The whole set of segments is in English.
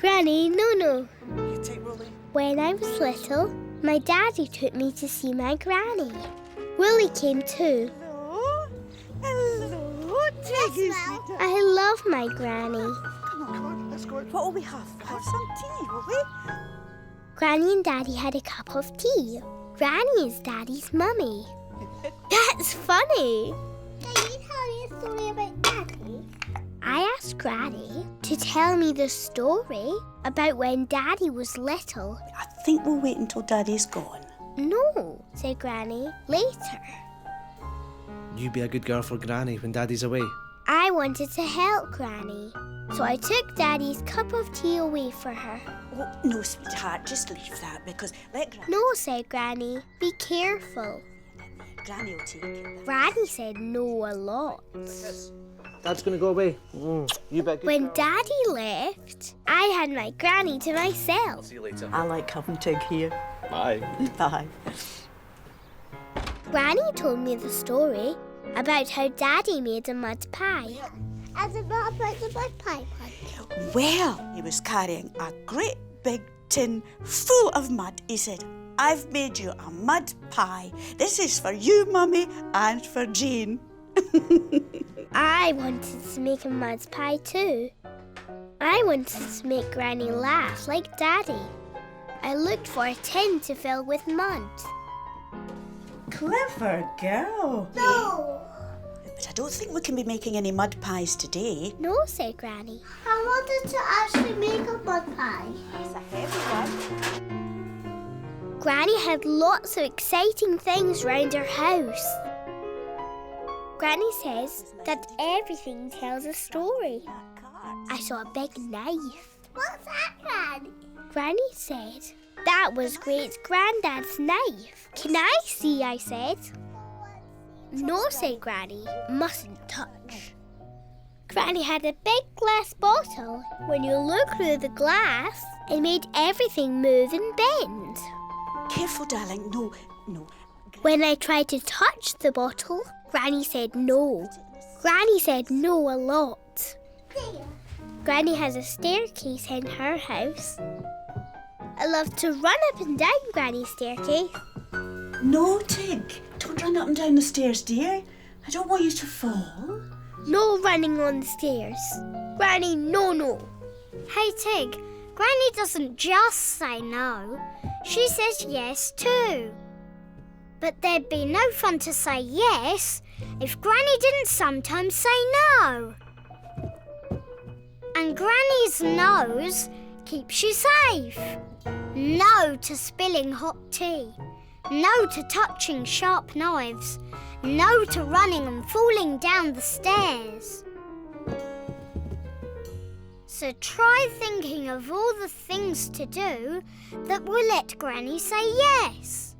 Granny, no. You take Willy. When I was little, my daddy took me to see my granny. Willy came too. Hello, Tiggy. I love my granny. Come on, let's go. What will we have? We'll have some tea, will we? Granny and Daddy had a cup of tea. Granny is Daddy's mummy. That's funny. Can you tell me a story about Daddy? I asked Granny to tell me the story about when Daddy was little. I think we'll wait until Daddy's gone. No, said Granny, later. You be a good girl for Granny when Daddy's away. I wanted to help Granny, so I took Daddy's cup of tea away for her. Oh, no, sweetheart, just leave that because let Granny... No, said Granny, be careful. Granny will take it. Granny said no a lot. Dad's going to go away. You bet. When Daddy left, I had my Granny to myself. See you later. I like having Tig here. Bye. Bye. Granny told me the story about how Daddy made a mud pie. And about the mud pie one. Well, he was carrying a great big tin full of mud. He said, I've made you a mud pie. This is for you, Mummy, and for Jane. I wanted to make a mud pie too. I wanted to make Granny laugh like Daddy. I looked for a tin to fill with mud. Clever girl. No! But I don't think we can be making any mud pies today. No, said Granny. I wanted to actually make a mud pie. It's a heavy one. Granny had lots of exciting things round her house. Granny says that everything tells a story. I saw a big knife. What's that, Granny? Granny said that was Great-Granddad's knife. Can I see? I said. No, said Granny. Mustn't touch. Granny had a big glass bottle. When you look through the glass, it made everything move and bend. Careful, darling. No. When I tried to touch the bottle, Granny said no. Granny said no a lot. Granny has a staircase in her house. I love to run up and down Granny's staircase. No, Tig. Don't run up and down the stairs, dear. I don't want you to fall. No running on the stairs. Granny, no. Hey, Tig. Granny doesn't just say no. She says yes too. But there'd be no fun to say yes if Granny didn't sometimes say no. And Granny's no's keeps you safe. No to spilling hot tea. No to touching sharp knives. No to running and falling down the stairs. So try thinking of all the things to do that will let Granny say yes.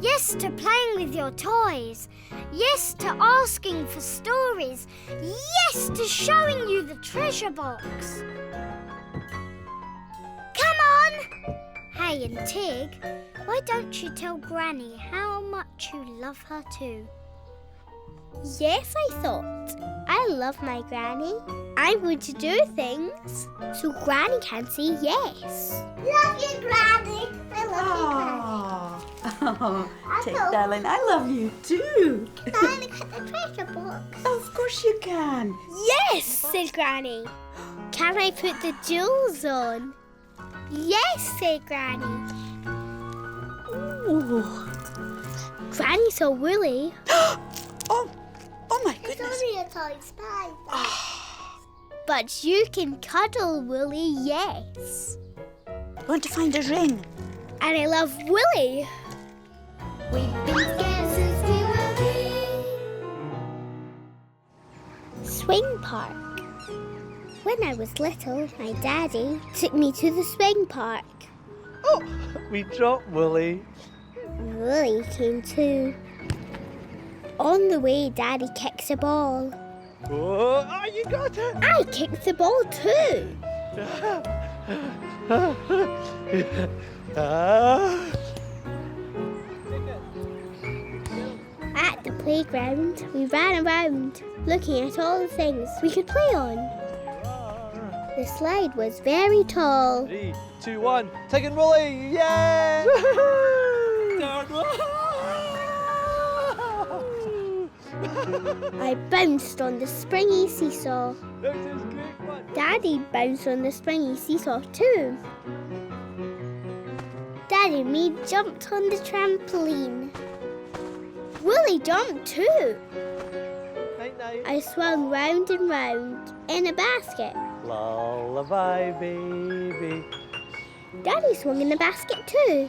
Yes to playing with your toys. Yes to asking for stories. Yes to showing you the treasure box. Come on! Hey, and Tig, why don't you tell Granny how much you love her too? Yes, I thought. I love my Granny. I'm going to do things so Granny can say yes. Love you, Granny. I love you, Granny. Oh, Tig, darling, I love you too. Can I look at the treasure box? Of course you can. Yes, said Granny. Can I put the jewels on? Yes, said Granny. Ooh. Granny saw Willy. Oh my goodness. It's only a toy spider. But you can cuddle Willy, yes. I want to find a ring. And I love Willy. We've been scared since we were wee. Swing park. When I was little, my daddy took me to the swing park. Oh, we dropped Willy. Willy came too. On the way, Daddy kicked the ball. Oh, you got it. I kicked the ball too. At the playground, we ran around, looking at all the things we could play on. The slide was very tall. 3, 2, 1. Tig and Willy! Yay! I bounced on the springy seesaw. This is great fun. Daddy bounced on the springy seesaw too. Daddy and me jumped on the trampoline. Willy jumped too. Night, night. I swung round and round in a basket. Lullaby, baby. Daddy swung in the basket too.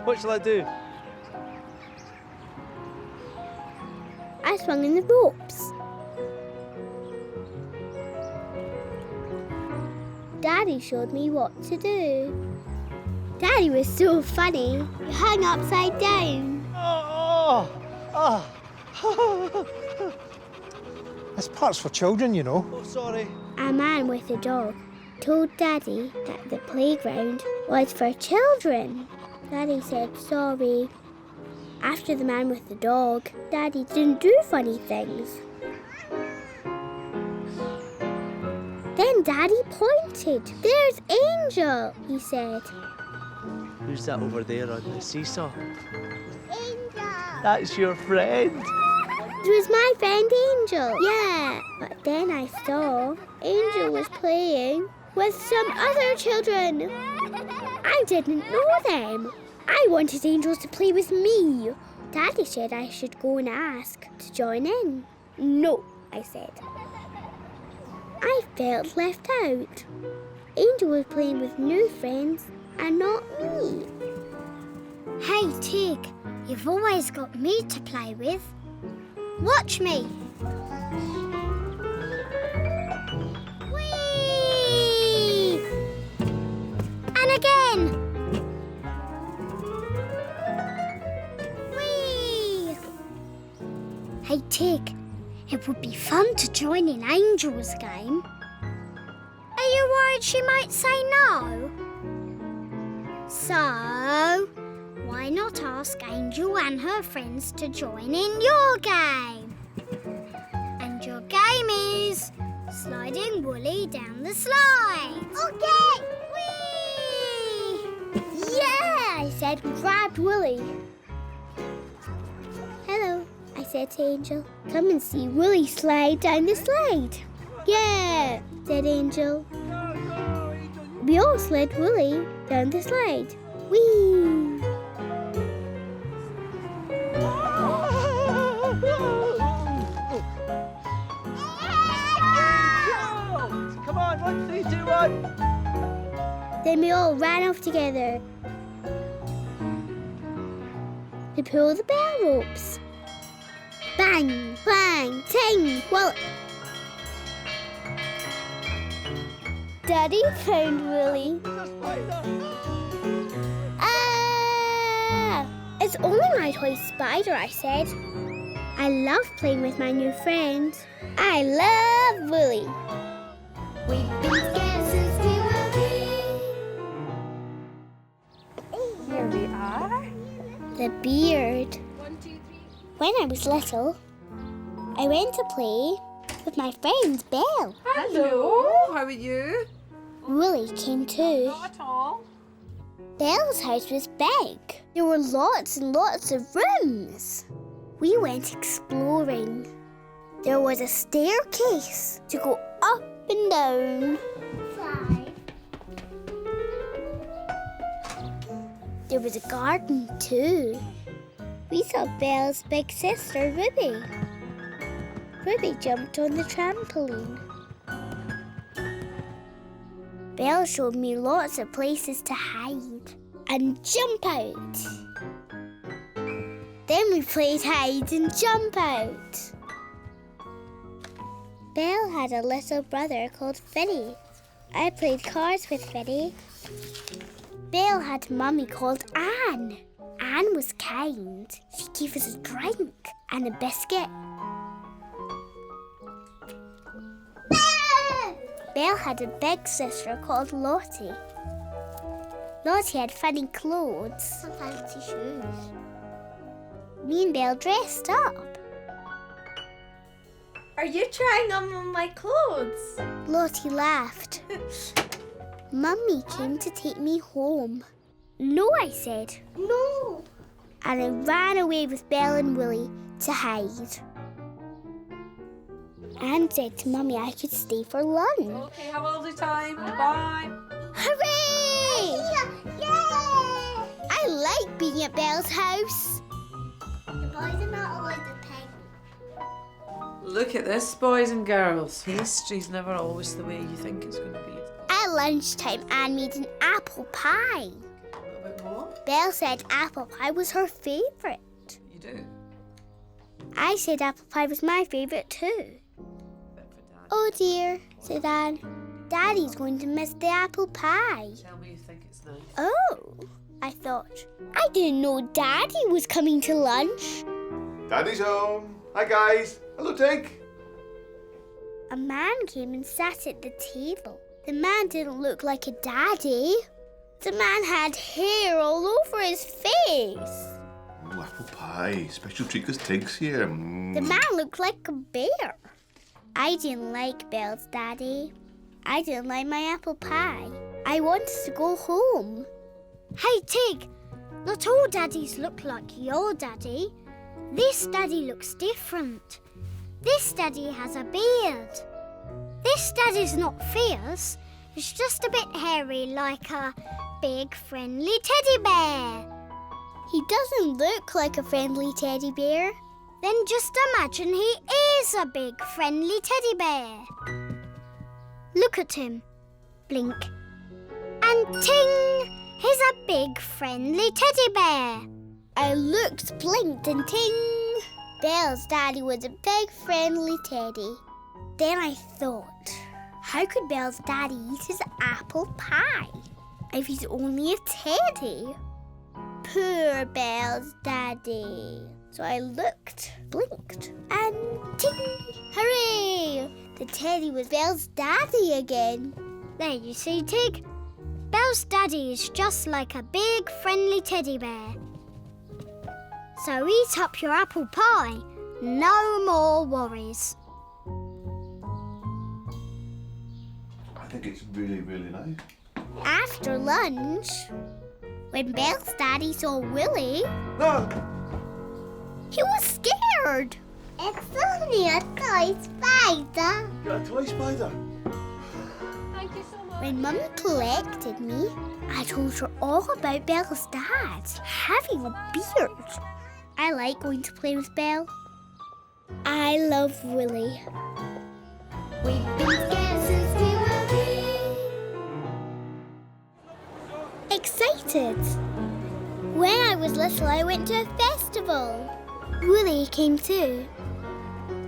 What shall I do? I swung in the ropes. Daddy showed me what to do. Daddy was so funny. He hung upside down. This part's for children, you know. Oh, sorry. A man with a dog told Daddy that the playground was for children. Daddy said sorry. After the man with the dog, Daddy didn't do funny things. Then Daddy pointed. There's Angel, he said. Who's that over there on the seesaw? Angel! That's your friend. It was my friend Angel. Yeah, but then I saw Angel was playing with some other children. I didn't know them. I wanted Angels to play with me. Daddy said I should go and ask to join in. No, I said. I felt left out. Angel was playing with new friends and not me. Hey, Tig, you've always got me to play with. Watch me. Whee! And again. Whee! Hey, Tig, it would be fun to join in Angel's game. Are you worried she might say no? So, why not ask Angel and her friends to join in your game? And your game is sliding Willy down the slide. Okay! Whee! Yeah, I said, grabbed Willy. Hello, I said to Angel. Come and see Willy slide down the slide. Yeah, said Angel. We all slid Willy down the slide. Whee! Come on, 1, 3, 2, 1. Then we all ran off together to pull the bell ropes. Bang, bang, ting. Well, Daddy found Willy. Ah! It's only my toy spider, I said. I love playing with my new friends. I love Willy. We've been scared since we were wee. Here we are. The beard. When I was little, I went to play with my friend Belle. Hello. How are you? Willy came too. Not at all. Belle's house was big. There were lots and lots of rooms. We went exploring. There was a staircase to go up and down. There was a garden too. We saw Belle's big sister, Ruby. Ruby jumped on the trampoline. Belle showed me lots of places to hide and jump out. Then we played hide and jump out. Belle had a little brother called Finny. I played cards with Finny. Belle had a mummy called Anne. Anne was kind. She gave us a drink and a biscuit. Belle had a big sister called Lottie. Lottie had funny clothes and fancy shoes. Me and Belle dressed up. Are you trying on my clothes? Lottie laughed. Mummy came to take me home. No, I said. No. And I ran away with Belle and Willy to hide. And said to Mummy I could stay for lunch. Okay, have a lovely time. Bye. Hooray! Yay! I like being at Belle's house. The boys are not allowed to peg. Look at this, boys and girls. History's never always the way you think it's going to be. At lunchtime, Anne made an apple pie. A little bit more? Belle said apple pie was her favourite. You do? I said apple pie was my favourite too. Bit for Dad. Oh dear, said Anne. Daddy's going to miss the apple pie. Tell me you think it's nice. Oh, I thought. I didn't know Daddy was coming to lunch. Daddy's home. Hi, guys. Hello, Tink. A man came and sat at the table. The man didn't look like a daddy. The man had hair all over his face. Oh, apple pie. Special treat because Tink's here. The man looked like a bear. I didn't like Belle's daddy. I didn't like my apple pie. I wanted to go home. Hey, Tig, not all daddies look like your daddy. This daddy looks different. This daddy has a beard. This daddy's not fierce. It's just a bit hairy like a big friendly teddy bear. He doesn't look like a friendly teddy bear. Then just imagine he is a big friendly teddy bear. Look at him. Blink. And ting! He's a big friendly teddy bear. I looked, blinked and ting! Belle's daddy was a big friendly teddy. Then I thought, how could Belle's daddy eat his apple pie if he's only a teddy? Poor Belle's daddy. So I looked, blinked, and ting! Hooray! The teddy was Belle's daddy again. There you see, Tig. Belle's daddy is just like a big friendly teddy bear. So eat up your apple pie. No more worries. I think it's really, really nice. After lunch, when Belle's daddy saw Willy, No! he was scared. It's only a toy spider. You're a toy spider. Thank you so much. When Mummy collected me, I told her all about Belle's dad having a beard. I like going to play with Belle. I love Willy. We've been scared since we were big. Excited. When I was little, I went to a festival. Willy came too.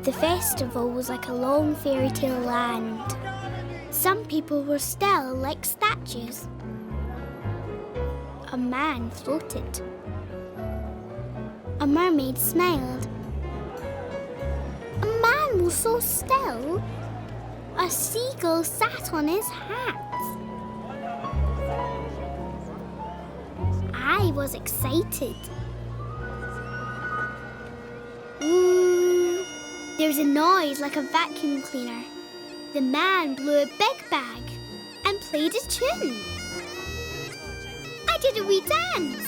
The festival was like a long fairy tale land. Some people were still like statues. A man floated. A mermaid smiled. A man was so still. A seagull sat on his hat. I was excited. Ooh, there was a noise like a vacuum cleaner. The man blew a big bag and played a tune. I did a wee dance.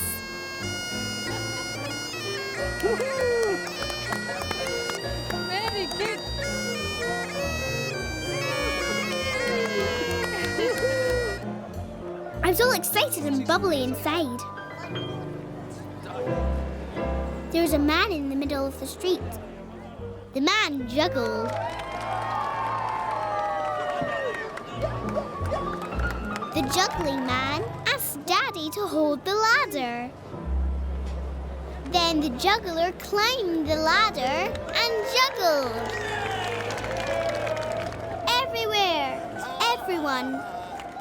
Very good. I was all excited and bubbly inside. There was a man in the middle of the street. The man juggled. The juggling man asked Daddy to hold the ladder. Then the juggler climbed the ladder and juggled. Everywhere, everyone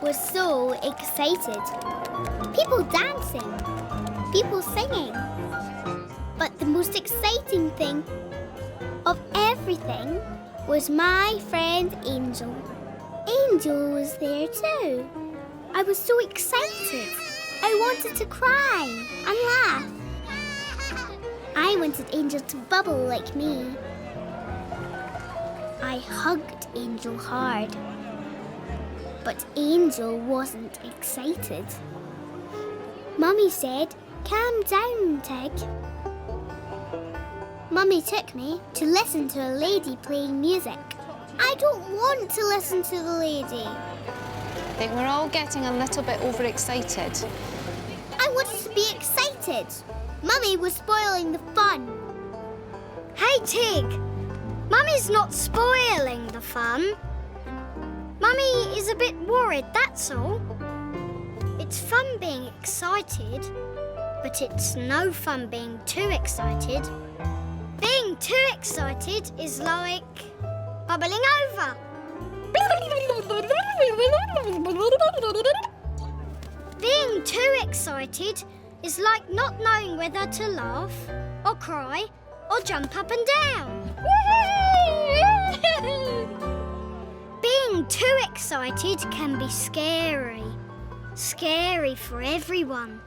was so excited. People dancing, people singing. But the most exciting thing of everything was my friend Angel. Angel was there too. I was so excited. I wanted to cry and laugh. I wanted Angel to bubble like me. I hugged Angel hard. But Angel wasn't excited. Mummy said, "Calm down, Tig." Mummy took me to listen to a lady playing music. I don't want to listen to the lady. I think we're all getting a little bit overexcited. I wanted to be excited. Mummy was spoiling the fun. Hey, Tig. Mummy's not spoiling the fun. Mummy is a bit worried, that's all. It's fun being excited, but it's no fun being too excited. Being too excited is like bubbling over. Being too excited is like not knowing whether to laugh or cry or jump up and down. Being too excited can be scary. Scary for everyone.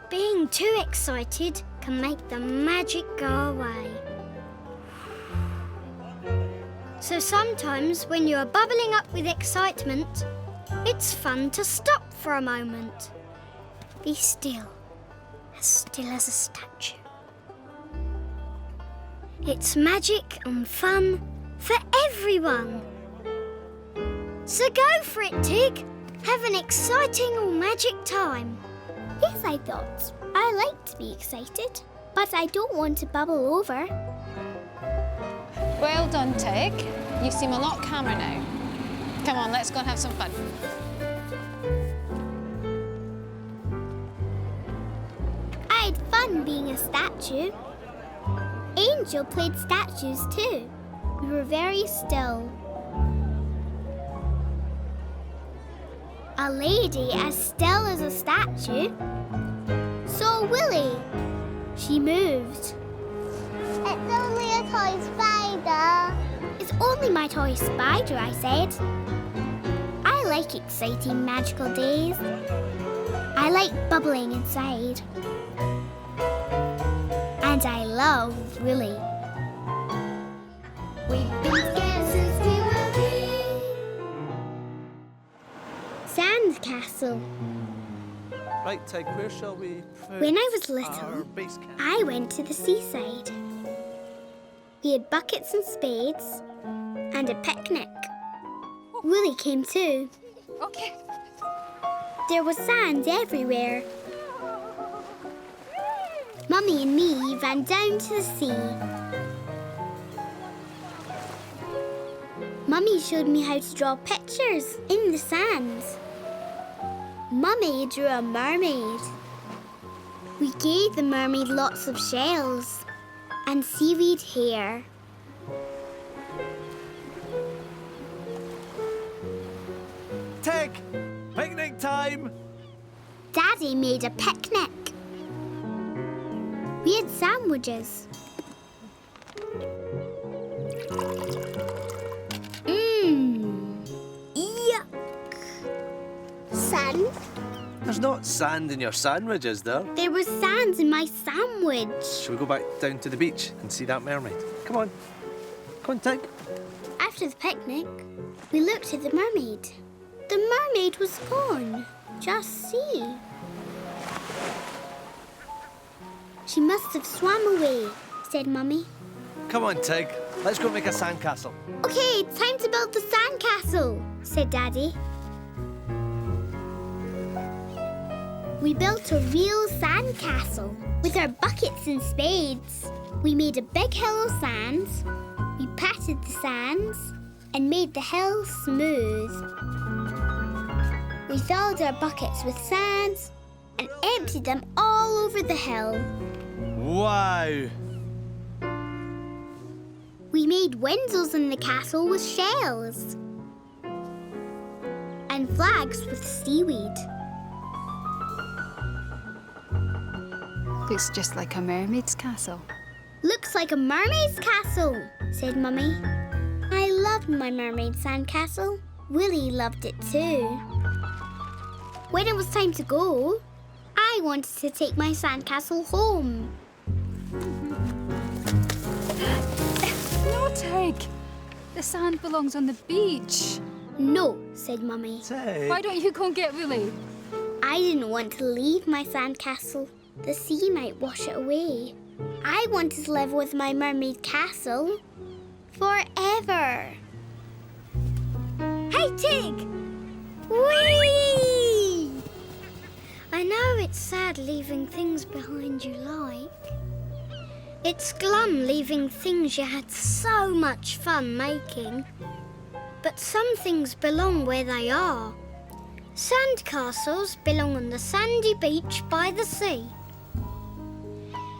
Being too excited can make the magic go away. So sometimes when you are bubbling up with excitement, it's fun to stop for a moment. Be still as a statue. It's magic and fun for everyone. So go for it, Tig. Have an exciting or magic time. Yes, I thought. I like to be excited, but I don't want to bubble over. Well done, Tig. You seem a lot calmer now. Come on, let's go and have some fun. I had fun being a statue. Angel played statues too. We were very still. A lady as still as a statue saw Willy. She moved. It's only a toy spider. It's only my toy spider, I said. I like exciting magical days. I like bubbling inside. And I love Willy. We've been together since we were wee. Sandcastle. Right, Tig, where shall we put When I was our little, base camp? I went to the seaside. We had buckets and spades and a picnic. Willy came too. Okay. There was sand everywhere. Mummy and me ran down to the sea. Mummy showed me how to draw pictures in the sand. Mummy drew a mermaid. We gave the mermaid lots of shells and seaweed hair. Tig! Picnic time! Daddy made a picnic. We had sandwiches. Yuck. Sand? There's not sand in your sandwich, is there? There was sand in my sandwich. Shall we go back down to the beach and see that mermaid? Come on. Come on, Tig. After the picnic, we looked at the mermaid. The mermaid was gone. Just see. She must have swam away, said Mummy. Come on, Tig. Let's go make a sandcastle. Okay, time to build the sandcastle, said Daddy. We built a real sandcastle with our buckets and spades. We made a big hill of sand. We patted the sands and made the hill smooth. We filled our buckets with sand and emptied them all over the hill. Wow! We made windows in the castle with shells and flags with seaweed. Looks just like a mermaid's castle. Looks like a mermaid's castle, said Mummy. I loved my mermaid sandcastle. Willy loved it too. When it was time to go, I wanted to take my sandcastle home. No, Tig. The sand belongs on the beach. No, said Mummy. Tig. Why don't you go and get Willy? I didn't want to leave my sandcastle. The sea might wash it away. I wanted to live with my mermaid castle forever. Hey, Tig! Whee! I know it's sad leaving things behind you like. It's glum leaving things you had so much fun making. But some things belong where they are. Sandcastles belong on the sandy beach by the sea.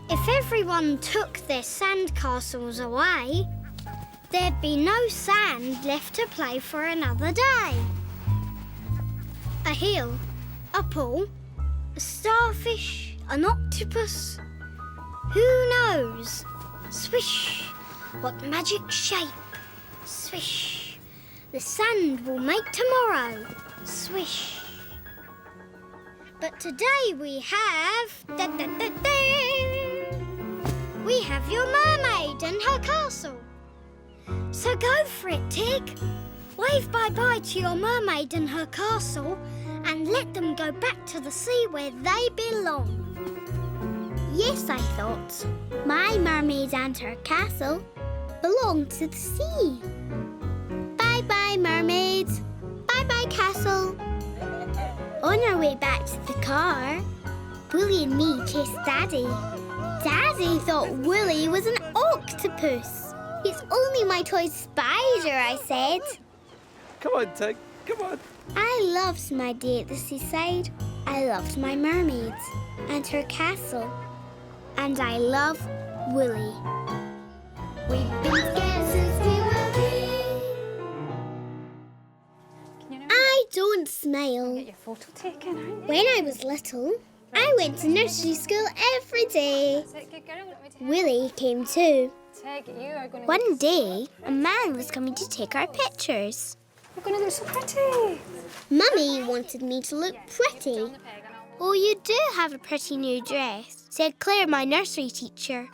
If everyone took their sandcastles away, there'd be no sand left to play for another day. A hill, a pool, a starfish, an octopus. Who knows? Swish, what magic shape? Swish, the sand will make tomorrow. Swish. But today we have... We have your mermaid and her castle. So go for it, Tig. Wave bye-bye to your mermaid and her castle and let them go back to the sea where they belong. Yes, I thought. My mermaid and her castle belong to the sea. Bye-bye, mermaid. Bye-bye, castle. On our way back to the car, Willy and me chased Daddy. Daddy thought Willy was an octopus. It's only my toy spider, I said. Come on, Tig. Come on. I loved my day at the seaside. I loved my mermaid and her castle. And I love Willy. We've been together since we were wee. I don't smile. Get your photo taken, aren't you? When I was little, I went to nursery school every day. That's it, good girl. Let me take Willy came too. Tig, you are going to... One day, a man was coming to take our pictures. You're going to look so pretty. Mummy wanted me to look pretty. Oh, you do have a pretty new dress, said Claire, my nursery teacher.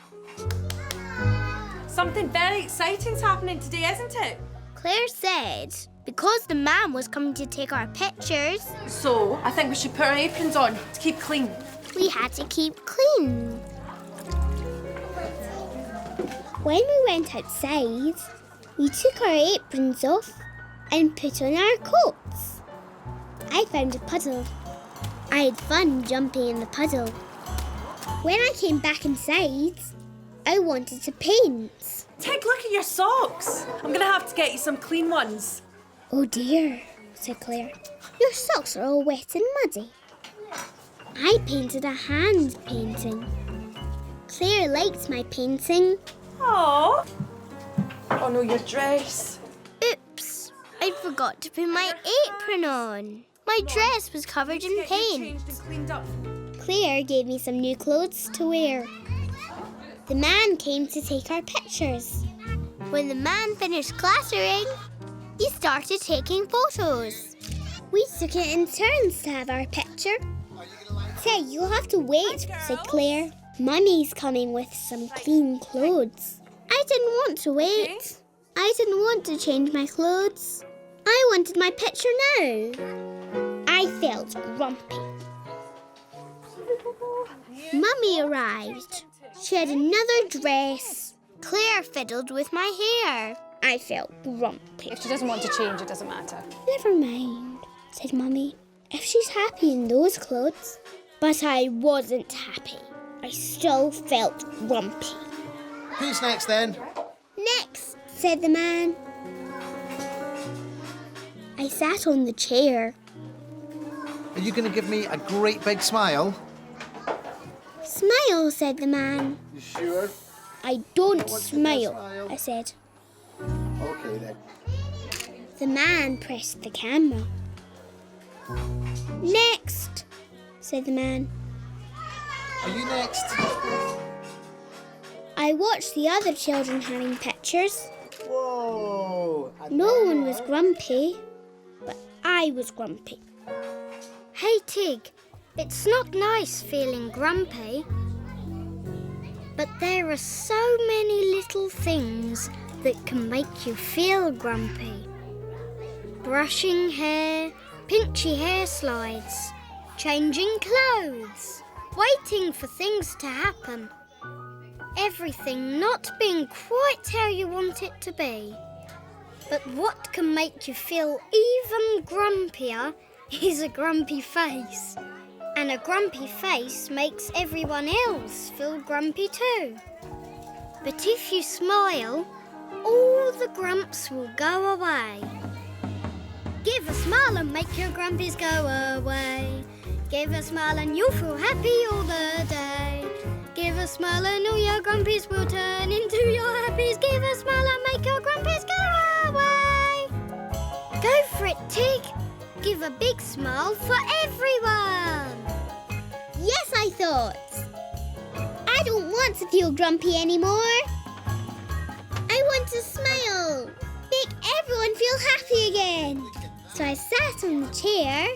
Something very exciting's happening today, isn't it? Claire said, because the man was coming to take our pictures, So, I think we should put our aprons on to keep clean. we had to keep clean. When we went outside, we took our aprons off and put on our coats. I found a puddle. I had fun jumping in the puddle. When I came back inside, I wanted to paint. Tig, look at your socks. I'm going to have to get you some clean ones. Oh dear, said Claire. Your socks are all wet and muddy. I painted a hand painting. Claire liked my painting. Aww. Oh no, your dress. Oops, I forgot to put my apron on. My dress was covered in Get you paint. changed and cleaned up. Claire gave me some new clothes to wear. The man came to take our pictures. When the man finished clattering, he started taking photos. We took it in turns to have our picture. Say, you'll have to wait, said Claire. Mummy's coming with some clean clothes. I didn't want to wait. I didn't want to change my clothes. I wanted my picture now. I felt grumpy. Mummy arrived. She had another dress. Claire fiddled with my hair. I felt grumpy. If she doesn't want to change, it doesn't matter. Never mind, said Mummy. If she's happy in those clothes. But I wasn't happy. I still felt grumpy. Who's next then? Next, said the man. I sat on the chair. Are you going to give me a great big smile? Smile, said the man. You sure? I don't want to smile, smile. I said. Okay then. The man pressed the camera. Next, said the man. Are you next? I watched the other children having pictures. Whoa! No one was grumpy, but I was grumpy. Hey, Tig, it's not nice feeling grumpy. But there are so many little things that can make you feel grumpy. Brushing hair, pinchy hair slides, changing clothes, waiting for things to happen. Everything not being quite how you want it to be. But what can make you feel even grumpier is a grumpy face. And a grumpy face makes everyone else feel grumpy too. But if you smile, all the grumps will go away. Give a smile and make your grumpies go away. Give a smile and you'll feel happy all the day. Give a smile and all your grumpies will turn into your happies. Give a smile and make your grumpies go away. Go for it, Tig. Give a big smile for everyone. Yes, I thought. I don't want to feel grumpy anymore. I want to smile. Make everyone feel happy again. So I sat on the chair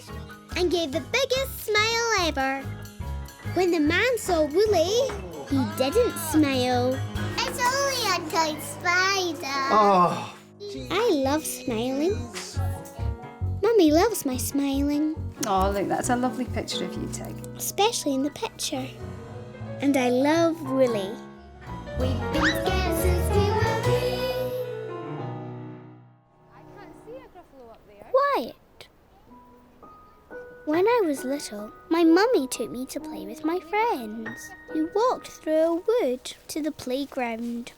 and gave the biggest smile ever. When the man saw Willy, he didn't smile. It's only a tiny spider. Oh. I love smiling. Mummy loves my smiling. Oh, look, that's a lovely picture of you, Tig. Especially in the picture. And I love Willy. We've been together since we were wee. I can't see a Gruffalo up there. Quiet. When I was little, my mummy took me to play with my friends. We walked through a wood to the playground.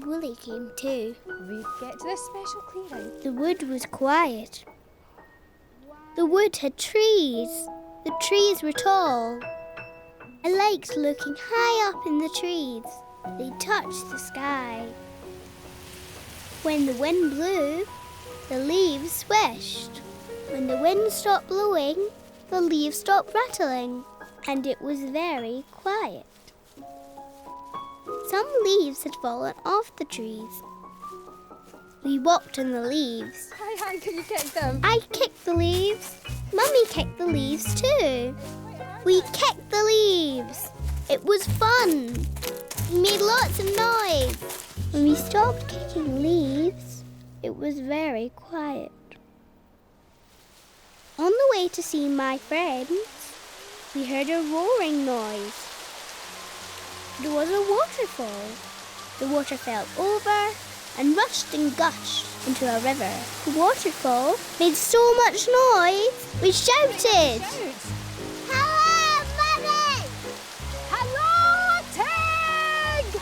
Willy came too. We get to this special clearing. The wood was quiet. The wood had trees. The trees were tall. I liked looking high up in the trees. They touched the sky. When the wind blew, the leaves swished. When the wind stopped blowing, the leaves stopped rattling, and it was very quiet. Some leaves had fallen off the trees. We walked on the leaves. Hi, Han, can you kick them? I kicked the leaves. Mummy kicked the leaves too. We kicked the leaves. It was fun. We made lots of noise. When we stopped kicking leaves, it was very quiet. On the way to see my friends, we heard a roaring noise. It was a waterfall. The water fell over and rushed and gushed into a river. The waterfall made so much noise, we shouted. Hello, Mummy! Hello, Tig!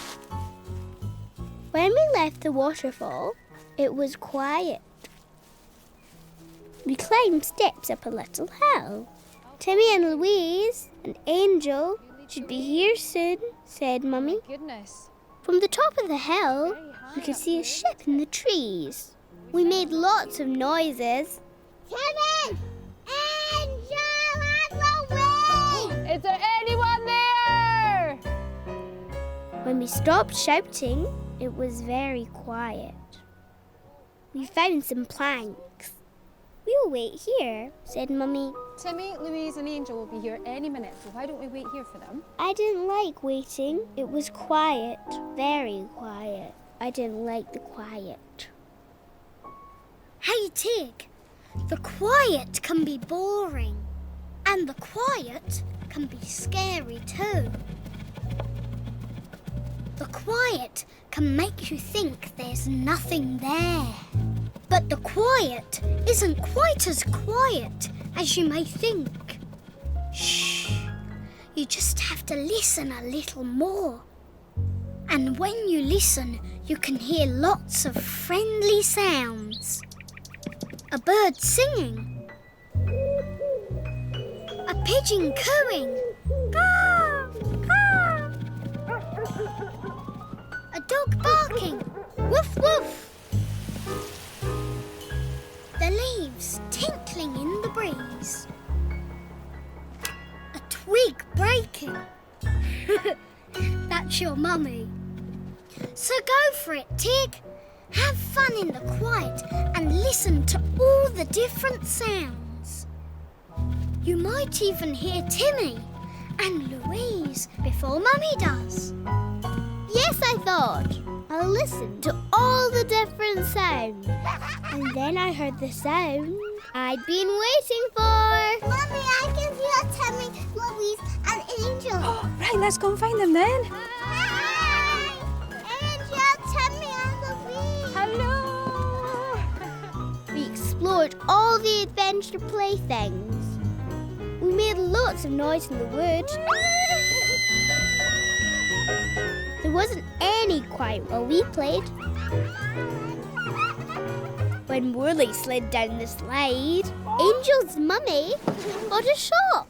When we left the waterfall, it was quiet. We climbed steps up a little hill. Timmy and Louise and Angel should be here soon, said Mummy. Goodness. From the top of the hill, we could see a ship in the trees. We made lots of noises. Timmy! Angel and Louise! Is there anyone there? When we stopped shouting, it was very quiet. We found some planks. We'll wait here, said Mummy. Timmy, Louise and Angel will be here any minute, so why don't we wait here for them? I didn't like waiting. It was quiet, very quiet. I didn't like the quiet. Hey, Tig, the quiet can be boring, and the quiet can be scary too. The quiet can make you think there's nothing there. But the quiet isn't quite as quiet as you may think. Shh, you just have to listen a little more. And when you listen, you can hear lots of friendly sounds. A bird singing. A pigeon cooing. Caw, caw. A dog barking. Woof, woof. The leaves tinkling in the breeze. A twig breaking. That's your mummy. So go for it, Tig. Have fun in the quiet and listen to all the different sounds. You might even hear Timmy and Louise before Mummy does. Yes, I thought. I listened to all the different sounds. And then I heard the sound I'd been waiting for. Mummy, I can hear Tammy, Louise, and Angel. Oh, right, let's go and find them then. Hi! Angel, Tammy, and Louise. Hello! We explored all the adventure playthings. We made lots of noise in the wood. There wasn't any quiet while we played. When Willy slid down the slide, Angel's mummy got a shock.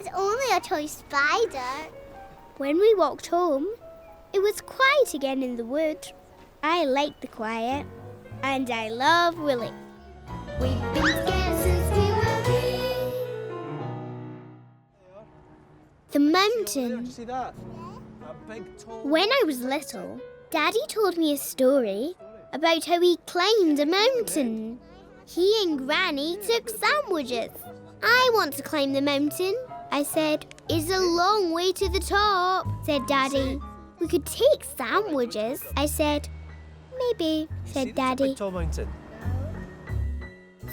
It's only a toy spider. When we walked home, it was quiet again in the wood. I like the quiet, and I love Willy. We've been together since we were wee. The mountain. See that? A big tall... When I was little, Daddy told me a story about how he climbed a mountain. He and Granny took sandwiches. I want to climb the mountain, I said. It's a long way to the top, said Daddy. We could take sandwiches, I said. Maybe, said Daddy. Big tall mountain.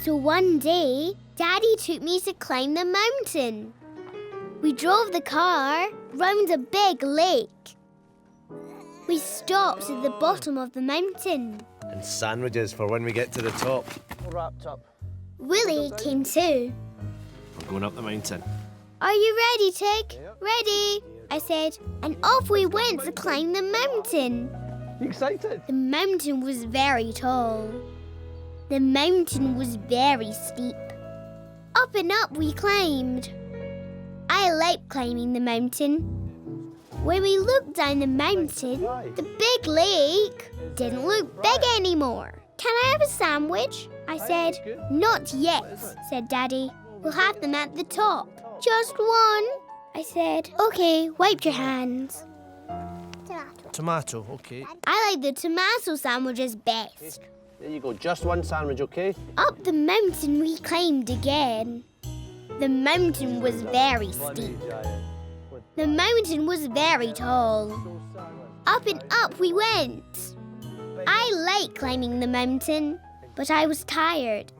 So one day, Daddy took me to climb the mountain. We drove the car round a big lake. We stopped at the bottom of the mountain. And sandwiches for when we get to the top. All wrapped up. Willy came too. We're going up the mountain. Are you ready, Tig? Ready, I said, and off we went to climb the mountain. You excited? The mountain was very tall. The mountain was very steep. Up and up we climbed. I like climbing the mountain. When we looked down the mountain, the big lake didn't look big anymore. Can I have a sandwich? I said. Not yet, said Daddy. We'll have them at the top. Just one, I said. Okay, wipe your hands. Tomato, okay. I like the tomato sandwiches best. There you go, just one sandwich, okay? Up the mountain we climbed again. The mountain was very steep. The mountain was very tall. Up and up we went. I like climbing the mountain, but I was tired.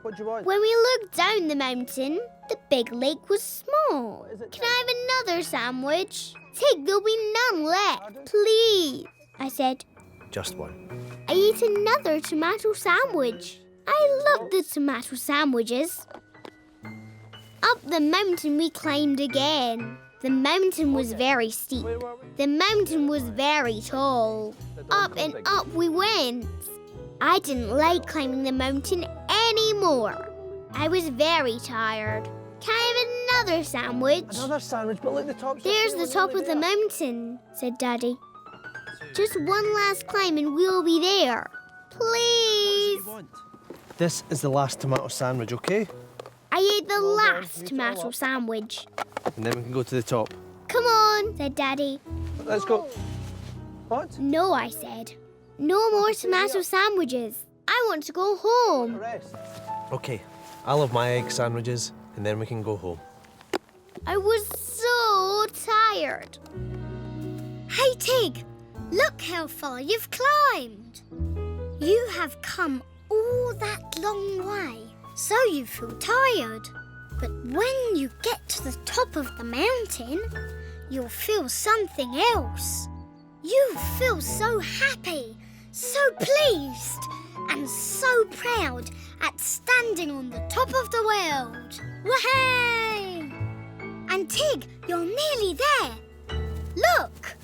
What do you want? When we looked down the mountain, the big lake was small. Can I have another sandwich? Tig, there'll be none left, please, I said. Just one. I ate another tomato sandwich. I love the tomato sandwiches. Up the mountain we climbed again. The mountain was very steep. The mountain was very tall. Up and up we went. I didn't like climbing the mountain anymore. I was very tired. Can I have another sandwich? Another sandwich, but look, the top. There's the top of the mountain, said Daddy. Just one last climb and we'll be there. Please. This is the last tomato sandwich, okay? I ate the last tomato sandwich. And then we can go to the top. Come on, said Daddy. Let's go. What? No, I said. No more tomato sandwiches. I want to go home. Okay, I'll have my egg sandwiches and then we can go home. I was so tired. Hey, Tig, look how far you've climbed. You have come all that long way, so you feel tired. But when you get to the top of the mountain, you'll feel something else. You feel so happy, so pleased, and so proud at standing on the top of the world. Wahey! And Tig, you're nearly there. Look!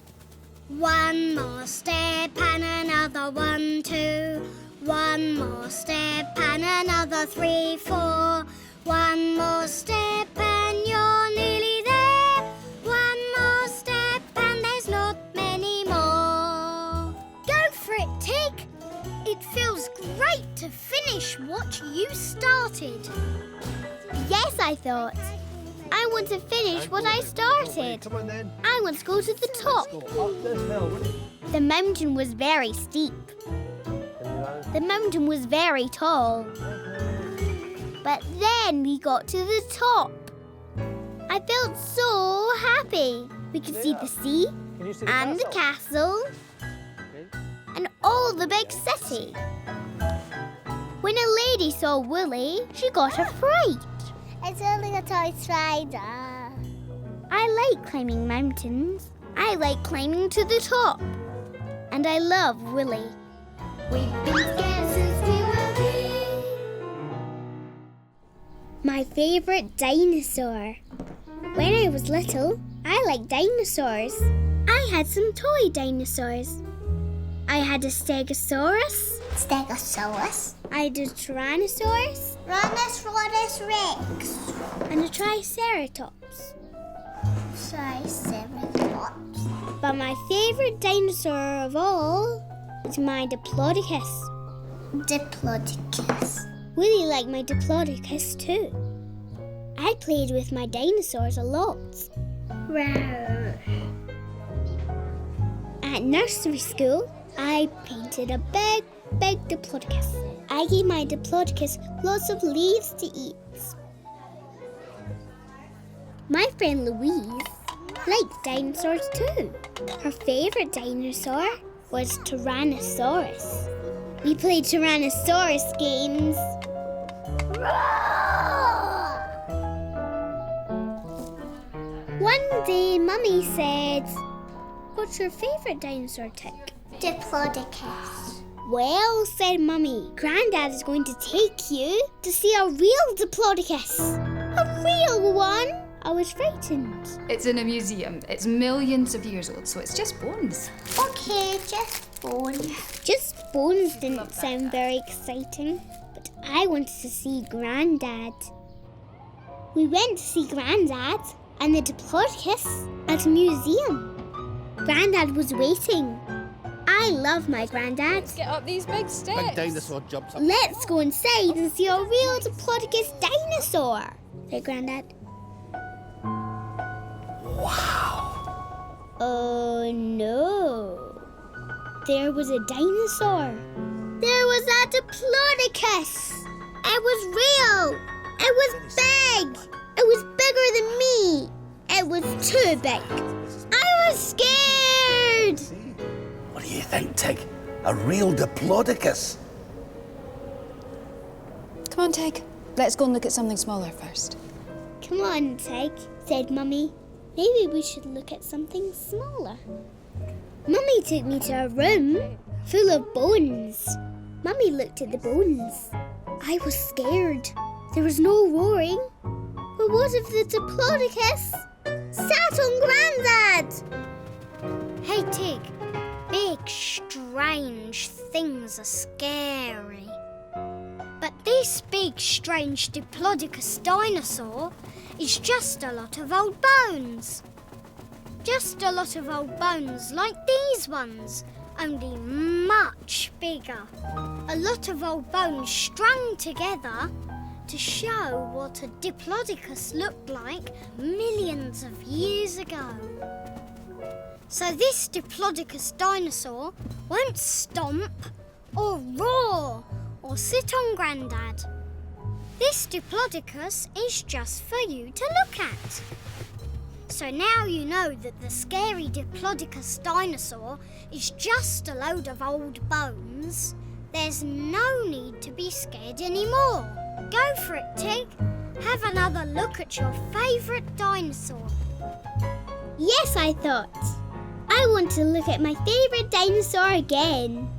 One more step and another 1, 2. One more step and another 3, 4. One more step and you're nearly there. One more step and there's not many more. Go for it, Tig. It feels great to finish what you started. Yes, I thought. I want to finish what I started. Come on then. I want to go to the top. Up this hill. The mountain was very steep. The mountain was very tall. But then we got to the top. I felt so happy. We could see the sea and the castle all the big city. When a lady saw Willy, she got a fright. It's only a toy spider. I like climbing mountains. I like climbing to the top. And I love Willy. We've been scared since we were wee. My favourite dinosaur. When I was little, I liked dinosaurs. I had some toy dinosaurs. I had a Stegosaurus. Stegosaurus. I had a Tyrannosaurus. Tyrannosaurus Rex. And a Triceratops. Triceratops. But my favourite dinosaur of all is my Diplodocus. Diplodocus. Willy liked my Diplodocus too. I played with my dinosaurs a lot. Rawr. At nursery school, I painted a big Diplodocus. I gave my Diplodocus lots of leaves to eat. My friend Louise liked dinosaurs too. Her favourite dinosaur was Tyrannosaurus. We played Tyrannosaurus games. One day, Mummy said, "What's your favourite dinosaur, Tick?" Diplodocus. Well, said Mummy, Grandad is going to take you to see a real Diplodocus. A real one? I was frightened. It's in a museum. It's millions of years old, so it's just bones. Okay, just bones. Just bones didn't sound very exciting, but I wanted to see Grandad. We went to see Grandad and the Diplodocus at a museum. Grandad was waiting. I love my Grandad. Let's get up these big steps. Big dinosaur jumps up. Let's go inside and see a real Diplodocus dinosaur, said Grandad. Wow. Oh no. There was a dinosaur. There was a Diplodocus. It was real. It was big. It was bigger than me. It was too big. I was scared. What do you think, Tig? A real Diplodocus? Come on, Tig. Let's go and look at something smaller first. Come on, Tig, said Mummy. Maybe we should look at something smaller. Mummy took me to a room full of bones. Mummy looked at the bones. I was scared. There was no roaring. But what if the Diplodocus sat on Grandad? Hey, Tig. Big, strange things are scary. But this big, strange Diplodocus dinosaur is just a lot of old bones. Just a lot of old bones like these ones, only much bigger. A lot of old bones strung together to show what a Diplodocus looked like millions of years ago. So this Diplodocus dinosaur won't stomp or roar or sit on Grandad. This Diplodocus is just for you to look at. So now you know that the scary Diplodocus dinosaur is just a load of old bones. There's no need to be scared anymore. Go for it, Tig. Have another look at your favourite dinosaur. Yes, I thought. I want to look at my favourite dinosaur again.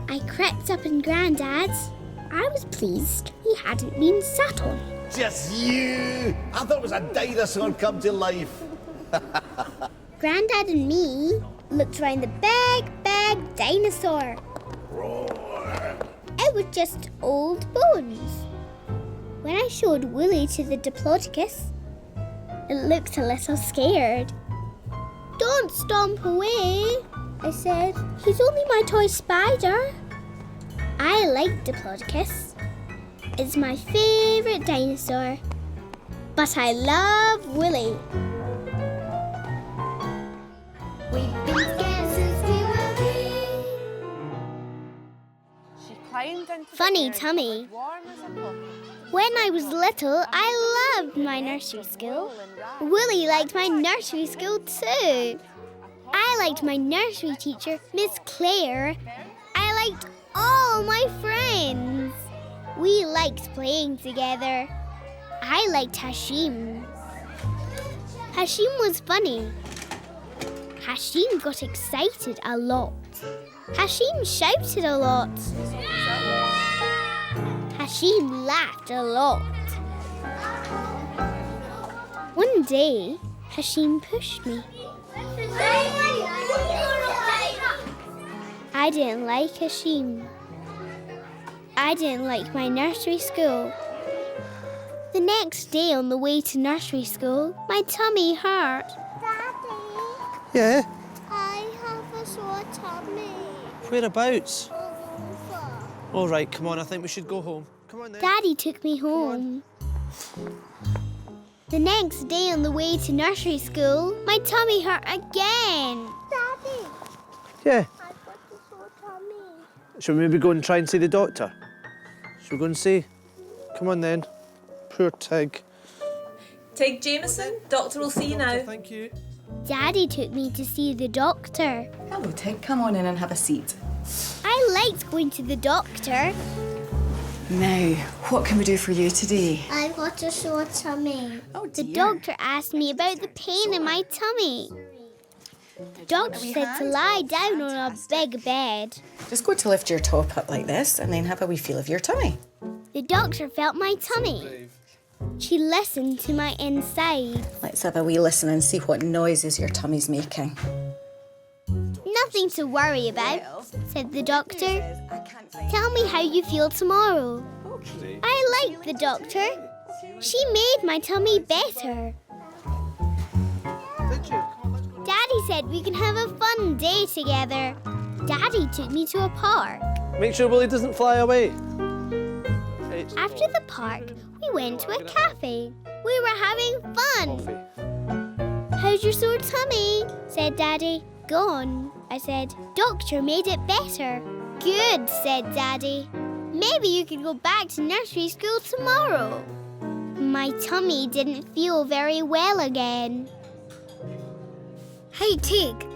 I crept up in Grandad's. I was pleased he hadn't been sat on. Just you! I thought it was a dinosaur come to life. Grandad and me looked around the big dinosaur. Roar. It was just old bones. When I showed Willy to the Diplodocus, it looked a little scared. Don't stomp away, I said. He's only my toy spider. I like Diplodocus. It's my favourite dinosaur. But I love Willy. We've been scared since we were wee. She climbed into Funny the tummy. warm as a pocket. When I was little, I loved my nursery school. Willy liked my nursery school too. I I liked my nursery teacher, Miss Claire. I liked all my friends. We liked playing together. I liked Hashim. Hashim was funny. Hashim got excited a lot. Hashim shouted a lot. Hashim laughed a lot. One day, Hashim pushed me. I didn't like Hashim. I didn't like my nursery school. The next day on the way to nursery school, my tummy hurt. Daddy, Yeah? I have a sore tummy. Whereabouts? All right, come on, I think we should go home. Come on then. Daddy took me home. The next day on the way to nursery school, my tummy hurt again. Daddy, Yeah. I've got a sore tummy. Shall we maybe go and try and see the doctor? Shall we go and see? Come on then. Poor Tig. Tig Jameson, doctor will see you now. Thank you. Daddy took me to see the doctor. Hello, Tig. Come on in and have a seat. I liked going to the doctor. Now, what can we do for you today? I've got a sore tummy. Oh, The doctor asked me about the pain in my tummy. The doctor said to lie down on a big bed. Just go to lift your top up like this and then have a wee feel of your tummy. The doctor felt my tummy. She listened to my inside. Let's have a wee listen and see what noises your tummy's making. Nothing to worry about, said the doctor. Tell me how you feel tomorrow. I liked the doctor. She made my tummy better. Daddy said we can have a fun day together. Daddy took me to a park. Make sure Willy doesn't fly away. After the park, we went to a cafe. We were having fun. How's your sore tummy? Said Daddy. Gone, I said. Doctor made it better. Good, said Daddy. Maybe you could go back to nursery school tomorrow. My tummy didn't feel very well again. Hey, Tig.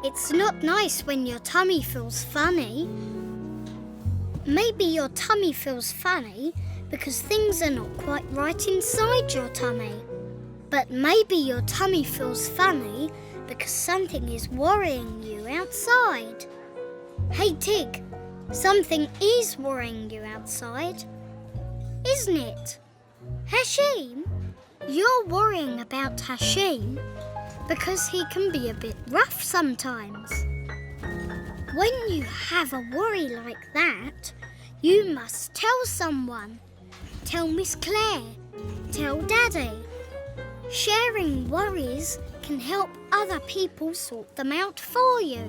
It's not nice when your tummy feels funny. Maybe your tummy feels funny because things are not quite right inside your tummy. But maybe your tummy feels funny because something is worrying you outside. Hey, Tig, something is worrying you outside, isn't it? Hashim, you're worrying about Hashim because he can be a bit rough sometimes. When you have a worry like that, you must tell someone. Tell Miss Claire. Tell Daddy. Sharing worries can help other people sort them out for you.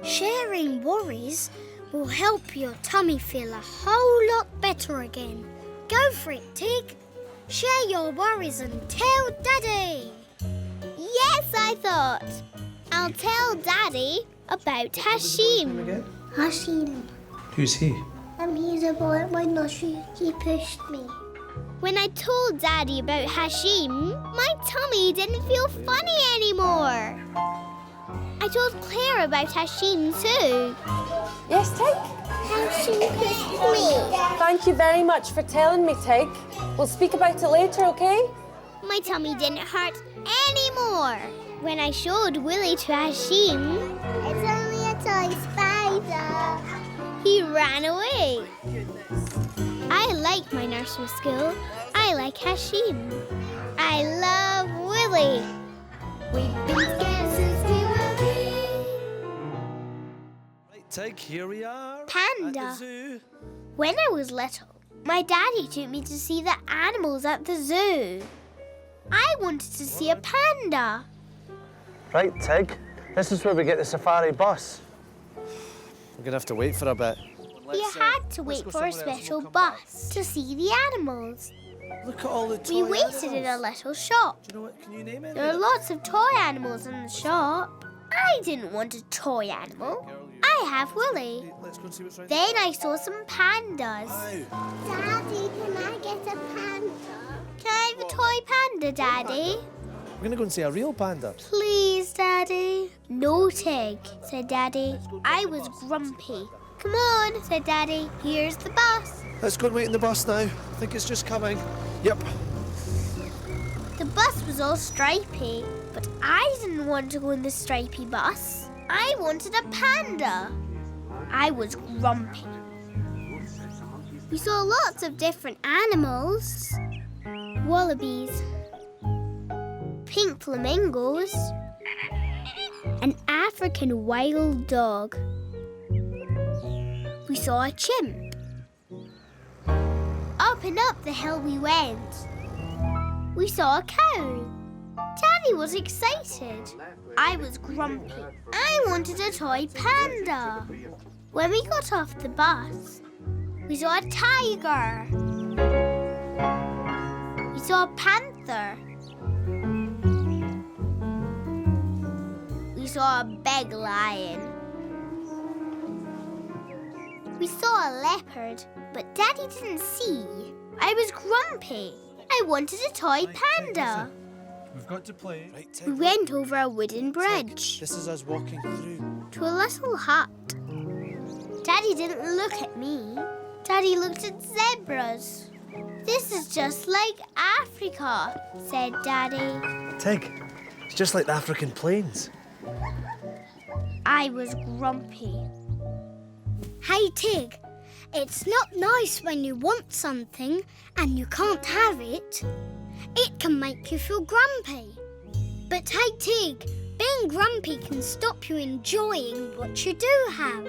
Sharing worries will help your tummy feel a whole lot better again. Go for it, Tig. Share your worries and tell Daddy. Yes, I thought. I'll tell Daddy about Hashim. Hashim. Who's he? He's a boy at my nursery. He pushed me. When I told Daddy about Hashim, my tummy didn't feel funny anymore. I told Claire about Hashim too. Yes, Tig? Hashim pushed me. Thank you very much for telling me, Tig. We'll speak about it later, okay? My tummy didn't hurt anymore. When I showed Willy to Hashim, It's only a toy spider. he ran away. I like my nursery school. I like Hashim. I love Willy. We've been scared since we were wee. Right, Tig, here we are. Panda. At the zoo. When I was little, my daddy took me to see the animals at the zoo. I wanted to see a panda. Right, Tig. This is where we get the safari bus. We're gonna have to wait for a bit. We had to wait for a special bus to see the animals. Look at all the toy We waited in a little shop. Do you know what? Can you name it? There are lots of toy animals in the shop. I didn't want a toy animal. I have Willy. Let's go and see what's right. Then I saw some pandas. Daddy, can I get a panda? Can I have a toy panda, Daddy? We're gonna go and see a real panda. Please, Daddy. No, Tig, said Daddy. I was grumpy. Come on, said Daddy. Here's the bus. Let's go and wait in the bus now. I think it's just coming. Yep. The bus was all stripy, but I didn't want to go in the stripy bus. I wanted a panda. I was grumpy. We saw lots of different animals. Wallabies, pink flamingos, an African wild dog. We saw a chimp. Up and up the hill we went. We saw a cow. Daddy was excited. I was grumpy. I wanted a toy panda. When we got off the bus, we saw a tiger. We saw a panther. We saw a big lion. We saw a leopard, but Daddy didn't see. I was grumpy. I wanted a toy panda. We've got to play. Right, Tig. We went over a wooden bridge Tig, this is us walking through. to a little hut. Daddy didn't look at me. Daddy looked at zebras. This is just like Africa, said Daddy. Tig, it's just like the African plains. I was grumpy. Hey, Tig, it's not nice when you want something and you can't have it. It can make you feel grumpy. But hey, Tig, being grumpy can stop you enjoying what you do have.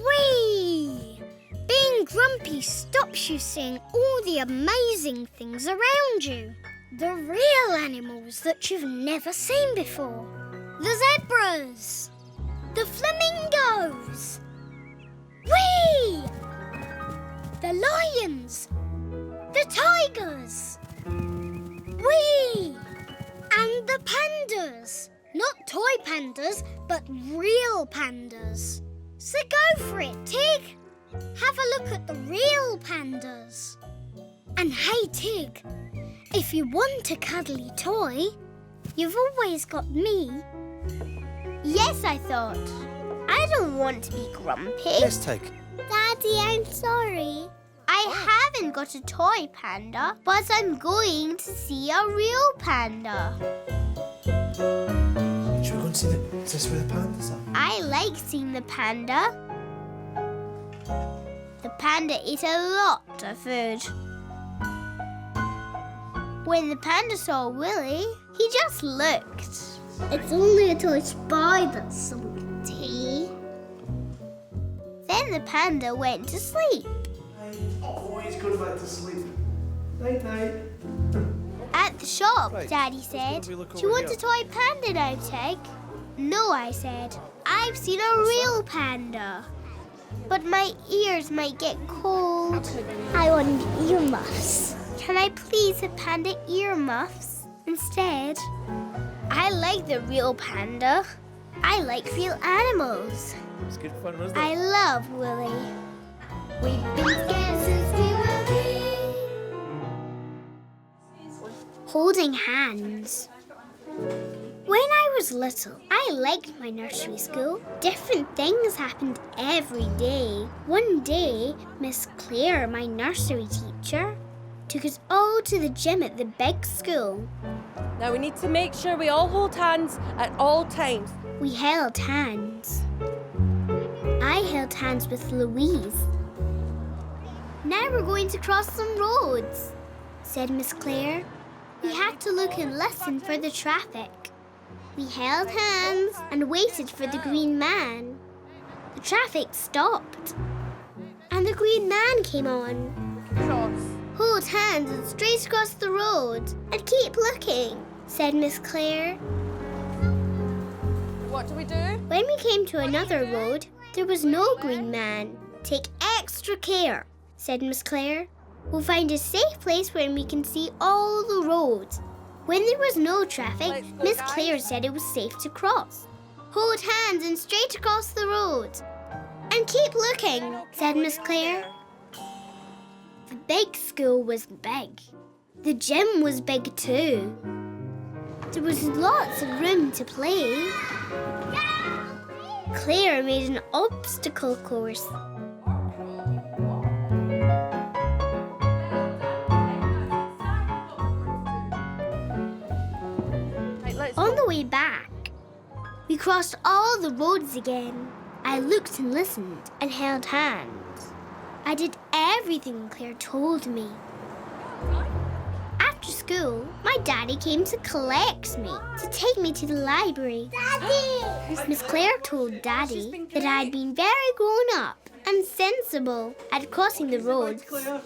Whee! Being grumpy stops you seeing all the amazing things around you. The real animals that you've never seen before. The zebras. The flamingos. Whee! The lions. The tigers. Whee! And the pandas. Not toy pandas, but real pandas. So go for it, Tig. Have a look at the real pandas. And hey, Tig, if you want a cuddly toy, you've always got me. Yes, I thought. I don't want to be grumpy. Yes, Tig. Daddy, I'm sorry. I haven't got a toy panda, but I'm going to see a real panda. Should we go and see is this where the pandas are? I like seeing the panda. The panda ate a lot of food. When the panda saw Willy, he just looked. It's only a toy spy that's salty. Then the panda went to sleep. Oh, he's going back to sleep. Night, night. At the shop, Right. Daddy said, Do you look "Do you over want here?" a toy panda now, Tig?" "No," I said. "I've seen a real panda. But my ears might get cold." I want earmuffs. "Can I please have panda earmuffs instead?" I like the real panda. I like real animals. It's good fun, wasn't it? I love Willy. We've been scared since we were wee. Holding hands. When I was little, I liked my nursery school. Different things happened every day. One day, Miss Claire, my nursery teacher, took us all to the gym at the big school. Now we need to make sure we all hold hands at all times. We held hands. I held hands with Louise. "Now we're going to cross some roads," said Miss Claire. We had to look and listen for the traffic. We held hands and waited for the green man. The traffic stopped. And the green man came on. Cross. "Hold hands and straight across the road and keep looking," said Miss Claire. What do we do? When we came to another road, there was no green man. "Take extra care," said Miss Claire. "We'll find a safe place where we can see all the roads." When there was no traffic, Let's go, Miss guys. Claire said it was safe to cross. "Hold hands and straight across the road. And keep looking," said Miss Claire. The big school was big. The gym was big too. There was lots of room to play. Claire made an obstacle course. On the way back, we crossed all the roads again. I looked and listened and held hands. I did everything Claire told me. After school, my daddy came to collect me, to take me to the library. Daddy! Miss Claire told Daddy that I had been very grown up and sensible at crossing the roads. Bye, Claire.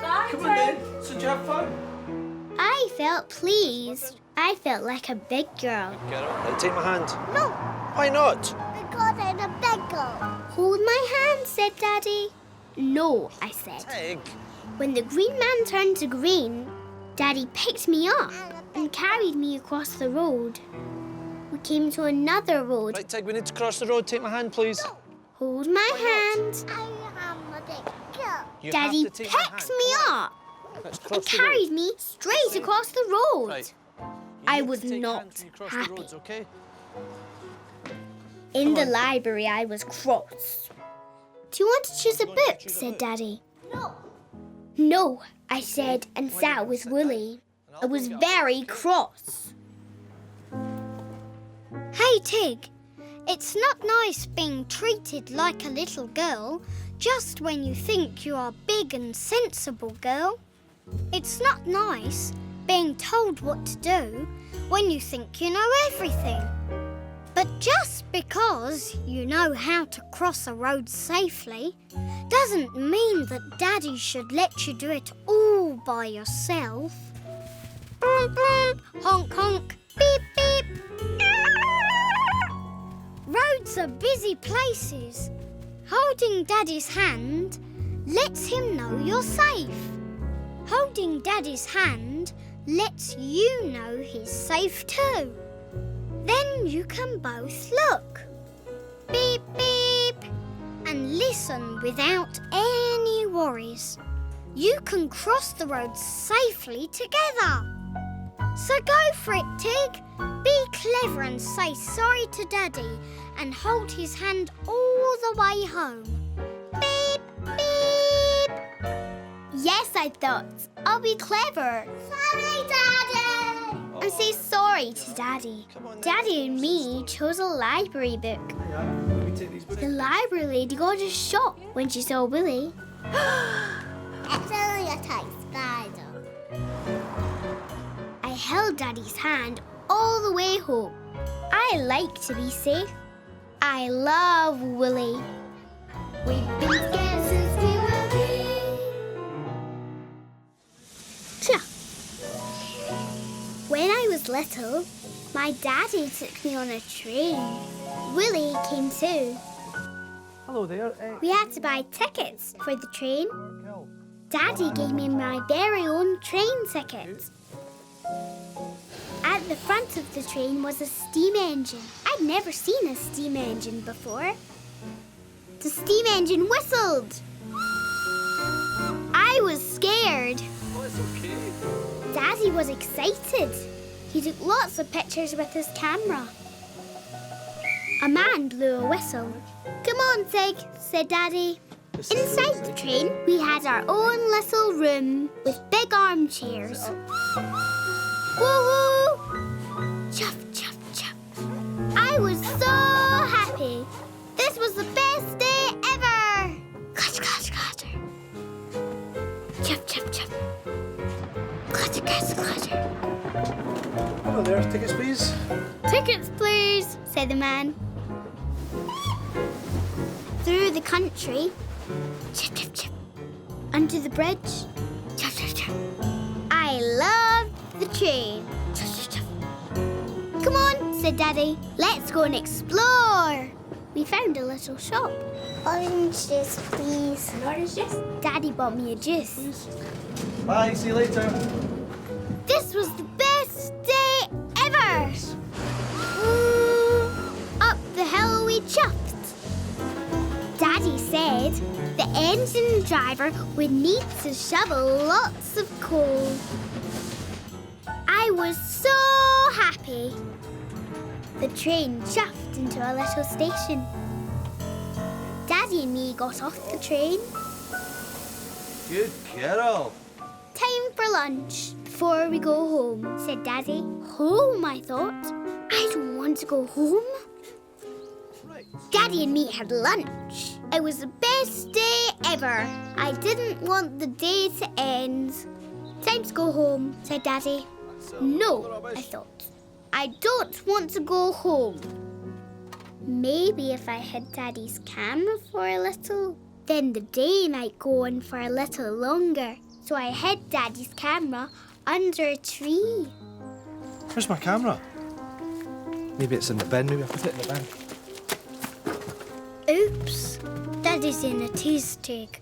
Bye, come on then. So did you have fun? I felt pleased. I felt like a big girl. Get up. Right, take my hand. No. Why not? Because I'm a big girl. Hold my hand, said Daddy. No, I said. Tig. When the green man turned to green, Daddy picked me up and carried me across the road. We came to another road. Right, Tig, we need to cross the road. Take my hand, please. No. Hold my hand. I am a big girl. You Daddy have to take my picked hand. me Come on. up Let's and cross the road. carried me straight across the road. Right. I need was to take not hands when you cross happy. The roads, okay? In the library, I was cross. Do you want to choose a book? Said Daddy. No. No, I said, and sat with Willy. I was very cross. Hey, Tig. It's not nice being treated like a little girl just when you think you are a big and sensible girl. It's not nice being told what to do when you think you know everything. But just because you know how to cross a road safely doesn't mean that Daddy should let you do it all by yourself. Boom, boom, honk, honk, beep, beep. Roads are busy places. Holding Daddy's hand lets him know you're safe. Holding Daddy's hand lets you know he's safe too. Then you can both look. Beep, beep. And listen without any worries. You can cross the road safely together. So go for it, Tig. Be clever and say sorry to Daddy and hold his hand all the way home. Beep, beep. Yes, I thought. I'll be clever. Sorry, Daddy. And say sorry to Daddy. Daddy and me chose a library book. The library lady got a shock when she saw Willy. It's only a tiny spider. I held Daddy's hand all the way home. I like to be safe. I love Willy. We've been together since we were wee. When I was little, my daddy took me on a train. Willy came too. Hello there. We had to buy tickets for the train. Daddy gave me my very own train ticket. At the front of the train was a steam engine. I'd never seen a steam engine before. The steam engine whistled. I was scared. Oh, it's okay. Daddy was excited. He took lots of pictures with his camera. A man blew a whistle. Come on, Tig, said Daddy. Inside the train, we had our own little room with big armchairs. Woo-woo! Chuff, chuff, chuff. I was so happy. This was the best day ever. Clatter, clatter, clatter. Chuff, chuff, chuff. Clatter, clatter, clatter. Hello there, tickets please. Tickets, please, said the man. Through the country, chip, chip, chip. Under the bridge, chip, chip, chip. I loved the train. Chip, chip, chip. Come on, said Daddy. Let's go and explore. We found a little shop. Orange juice, please. An orange juice? Daddy bought me a juice. Bye, see you later. This was the best day ever. Up the hill we chuffed. Daddy said the engine driver would need to shovel lots of coal. I was so happy. The train chuffed into a little station. Daddy and me got off the train. Good girl. Time for lunch before we go home, said Daddy. Home, I thought. I don't want to go home. Daddy and me had lunch. It was the best day ever. I didn't want the day to end. Time to go home, said Daddy. No, I thought. I don't want to go home. Maybe if I had Daddy's camera for a little, then the day might go on for a little longer. So I hid Daddy's camera under a tree. Where's my camera? Maybe it's in the bin. Maybe I put it in the bin. Oops. Daddy's in a tease, Tig.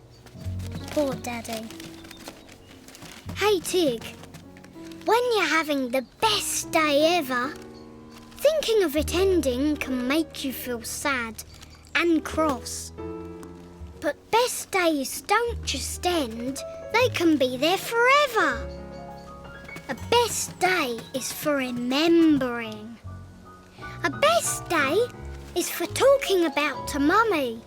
Poor Daddy. Hey, Tig. When you're having the best day ever, thinking of it ending can make you feel sad and cross. But best days don't just end, they can be there forever. A best day is for remembering. A best day is for talking about to Mummy.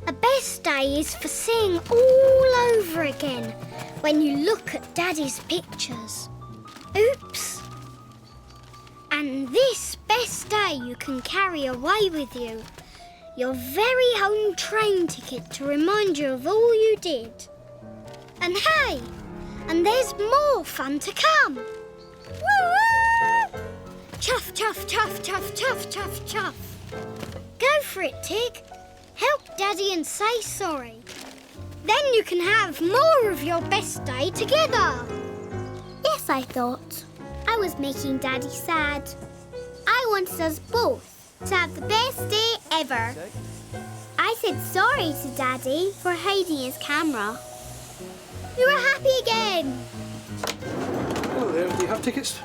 A best day is for seeing all over again when you look at Daddy's pictures. Oops. And this best day you can carry away with you. Your very own train ticket to remind you of all you did. And hey, and there's more fun to come. Woo! Chuff, chuff, chuff, chuff, chuff, chuff, chuff. Go for it, Tig. Help Daddy and say sorry. Then you can have more of your best day together. Yes, I thought. I was making Daddy sad. I wanted us both to have the best day ever. I said sorry to Daddy for hiding his camera. We were happy again. Hello there. Do you have tickets?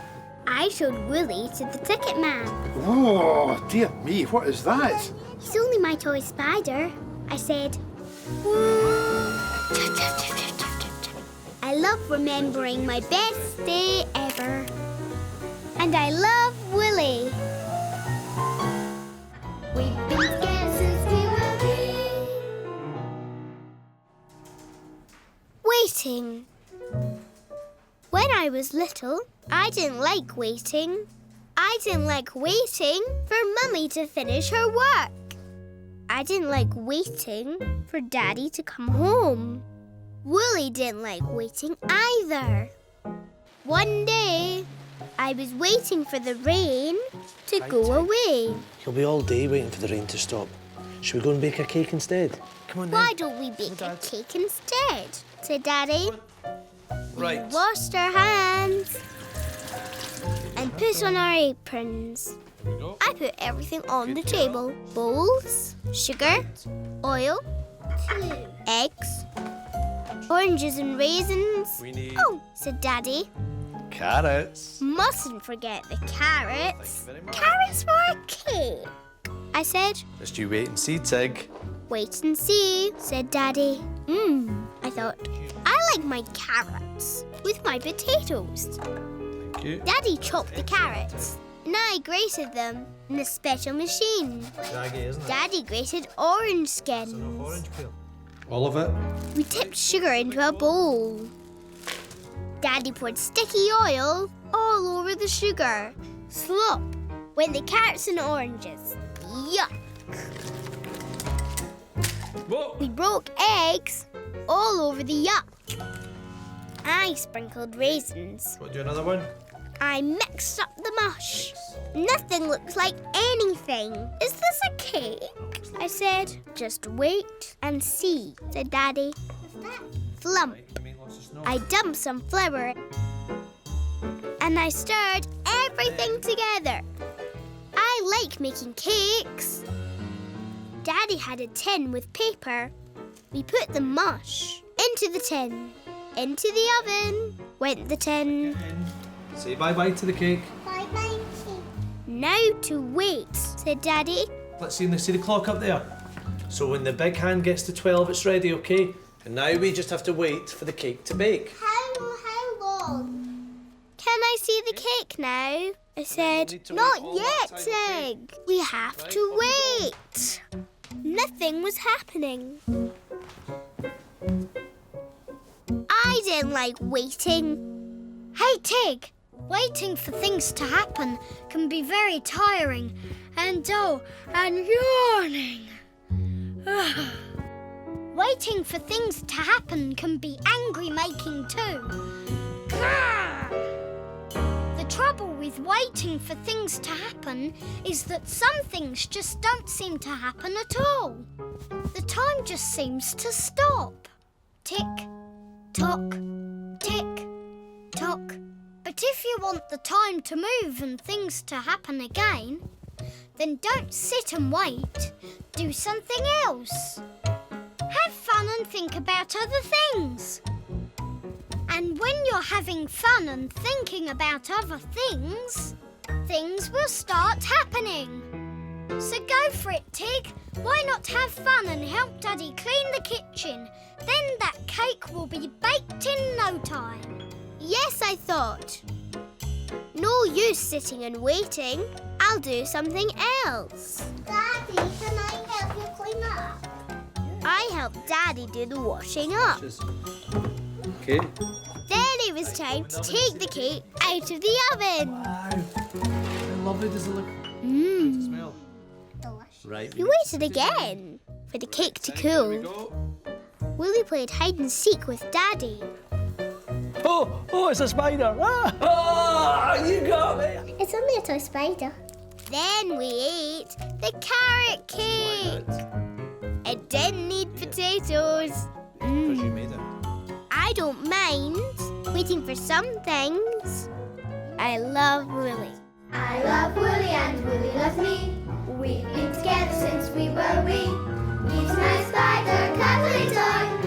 I showed Willy to the ticket man. Oh, dear me, what is that? He's only my toy spider. I said, I love remembering my best day ever. And I love Willy. We've been together since we were wee. Waiting. When I was little, I didn't like waiting. I didn't like waiting for Mummy to finish her work. I didn't like waiting for Daddy to come home. Willy didn't like waiting either. One day, I was waiting for the rain to go away. You'll be all day waiting for the rain to stop. Should we go and bake a cake instead? Come on then. Why don't we bake a cake instead? Said Daddy. Right. We washed our hands and put on our aprons. I put everything on the table. Bowls, sugar, oil, eggs, oranges and raisins. Oh, said Daddy. Carrots. Mustn't forget the carrots. Carrots for a cake, I said. Just you wait and see, Tig. Wait and see, said Daddy. I thought, I like my carrots with my potatoes. Thank you. Daddy chopped the carrots, and I grated them in a special machine. Yaggi, isn't it? Daddy grated orange skins. Orange peel. All of it? We tipped sugar into a bowl. Daddy poured sticky oil all over the sugar. Slop went the carrots and oranges. Yuck! Whoa. We broke eggs all over the yuck. I sprinkled raisins. Want to do another one? I mixed up the mush. Nothing looks like anything. Is this a cake? I said. Just wait and see, said Daddy. Flump. I dumped some flour and I stirred everything together. I like making cakes. Daddy had a tin with paper. We put the mush into the tin. Into the oven went the tin. Say bye-bye to the cake. Bye-bye. Now to wait, said Daddy. Let's see the clock up there. So when the big hand gets to 12, it's ready, OK? And now we just have to wait for the cake to bake. How long? Can I see the cake now? I said, not yet, Tig. We have to wait. Nothing was happening. I didn't like waiting. Hey, Tig, waiting for things to happen can be very tiring and dull and yawning. Waiting for things to happen can be angry-making too. The trouble with waiting for things to happen is that some things just don't seem to happen at all. The time just seems to stop. Tick, tock, tick, tock. But if you want the time to move and things to happen again, then don't sit and wait. Do something else. Have fun and think about other things. And when you're having fun and thinking about other things, things will start happening. So go for it, Tig. Why not have fun and help Daddy clean the kitchen? Then that cake will be baked in no time. Yes, I thought. No use sitting and waiting. I'll do something else. Daddy, can I help you clean up? I helped Daddy do the washing up. Okay. Then it was time to take the cake out of the oven. Wow. How lovely does it look? Mmm. Smell. Right. We waited again for the cake to cool. Willy played hide and seek with Daddy. Oh, it's a spider. Ah, you got me. It's only a toy spider. Then we ate the carrot cake. It didn't need potatoes. Because you made it. I don't mind waiting for some things. I love Willy. I love Willy and Willy loves me. We've been together since we were wee. He's my spider cuddly toy.